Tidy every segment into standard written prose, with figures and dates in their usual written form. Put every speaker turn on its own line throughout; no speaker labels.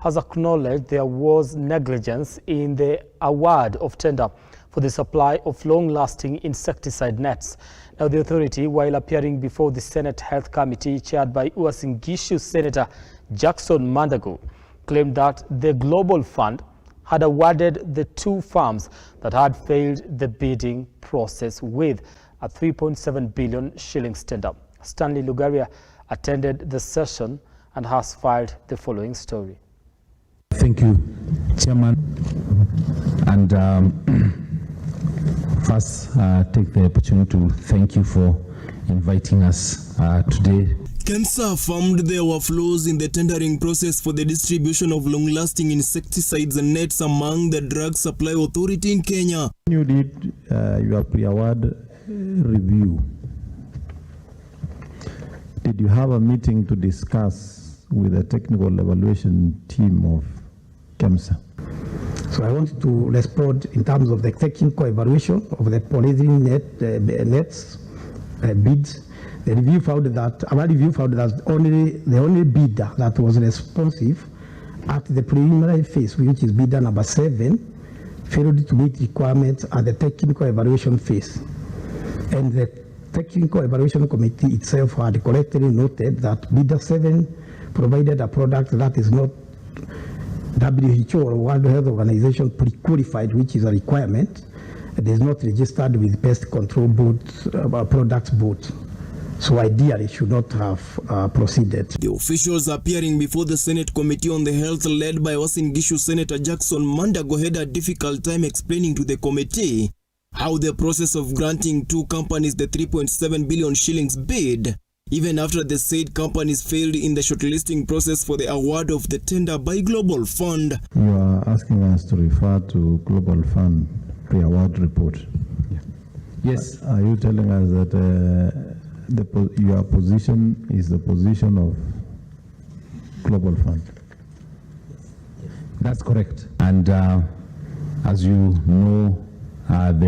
has acknowledged there was negligence in the award of tender for the supply of long-lasting insecticide nets. Now, the authority, while appearing before the Senate Health Committee chaired by Uasin Gishu Senator Jackson Mandago, claimed that the Global Fund had awarded the two farms that had failed the bidding process with a 3.7 billion shillings tender. Stanley Lugaria attended the session and has filed the following story.
Thank you, Chairman. And first, take the opportunity to thank you for inviting us today.
KEMSA affirmed there were flaws in the tendering process for the distribution of long-lasting insecticides and nets among the Drug Supply Authority in Kenya.
You did your pre-award review. Did you have a meeting to discuss with the technical evaluation team of KEMSA?
So I wanted to respond in terms of the technical evaluation of the polyethylene nets bids. The review found that the only bidder that was responsive at the preliminary phase, which is bidder number 7, failed to meet requirements at the technical evaluation phase. And the Technical Evaluation Committee itself had correctly noted that bidder 7 provided a product that is not WHO or World Health Organization pre-qualified, which is a requirement. It is not registered with Pest Control Board, Products Board. So ideally should not have proceeded.
The officials appearing before the Senate Committee on the Health led by Uasin Gishu Senator Jackson Mandago had a difficult time explaining to the committee how the process of granting two companies the 3.7 billion shillings bid, even after the said companies failed in the shortlisting process for the award of the tender by Global Fund.
You are asking us to refer to Global Fund pre-award report.
Yeah. Yes.
Are you telling us that your position is the position of Global Fund?
That's correct. And as you know, as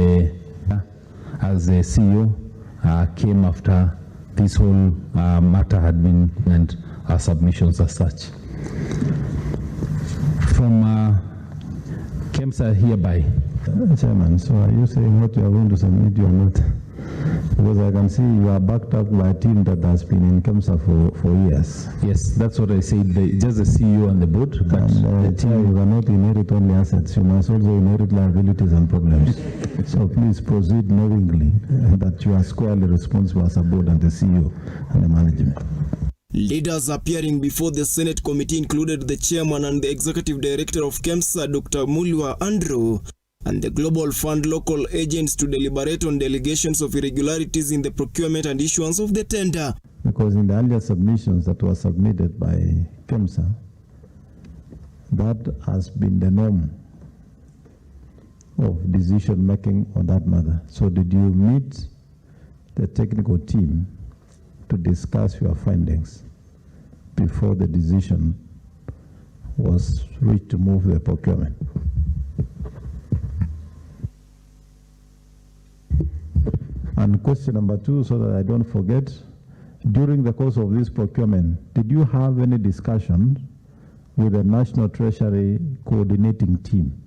the CEO came after this whole matter had been and our submissions as such. From KEMSA hereby.
Chairman, so are you saying what you are going to submit you are not? Because I can see you are backed up by a team that has been in KEMSA for years.
Yes, that's what I said, just the CEO and the board. But
and, the team, you cannot inherit only assets, you must also inherit liabilities and problems. So please proceed knowingly that you are squarely responsible as a board and the CEO and the management.
Leaders appearing before the Senate Committee included the chairman and the executive director of KEMSA, Dr. Mulwa Andrew, and the Global Fund local agents to deliberate on allegations of irregularities in the procurement and issuance of the tender.
Because in the earlier submissions that were submitted by KEMSA, that has been the norm of decision making on that matter. So did you meet the technical team to discuss your findings before the decision was reached to move the procurement? And question number 2, so that I don't forget, during the course of this procurement, did you have any discussion with the National Treasury coordinating team?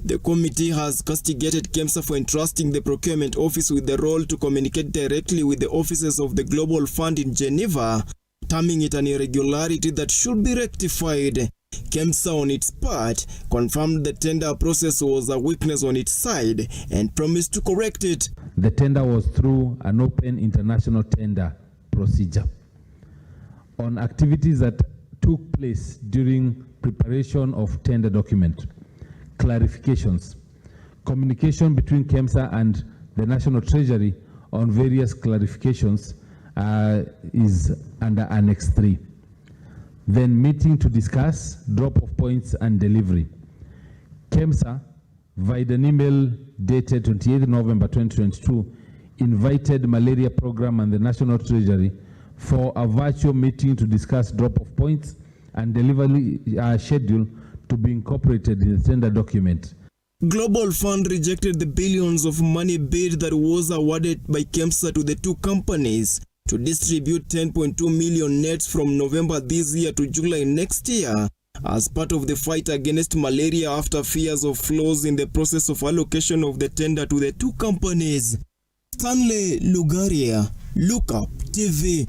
The committee has castigated KEMSA for entrusting the procurement office with the role to communicate directly with the offices of the Global Fund in Geneva, terming it an irregularity that should be rectified. KEMSA on its part confirmed the tender process was a weakness on its side and promised to correct it.
The tender was through an open international tender procedure on activities that took place during preparation of tender document, clarifications, communication between KEMSA and the National Treasury on various clarifications is under Annex 3. Then meeting to discuss drop-off points and delivery. KEMSA, via an email dated 28 November 2022, invited Malaria Program and the National Treasury for a virtual meeting to discuss drop-off points and delivery schedule to be incorporated in the tender document.
Global Fund rejected the billions of money bid that was awarded by KEMSA to the two companies to distribute 10.2 million nets from November this year to July next year, as part of the fight against malaria after fears of flaws in the process of allocation of the tender to the two companies. Stanley Lugaria, Lookup TV.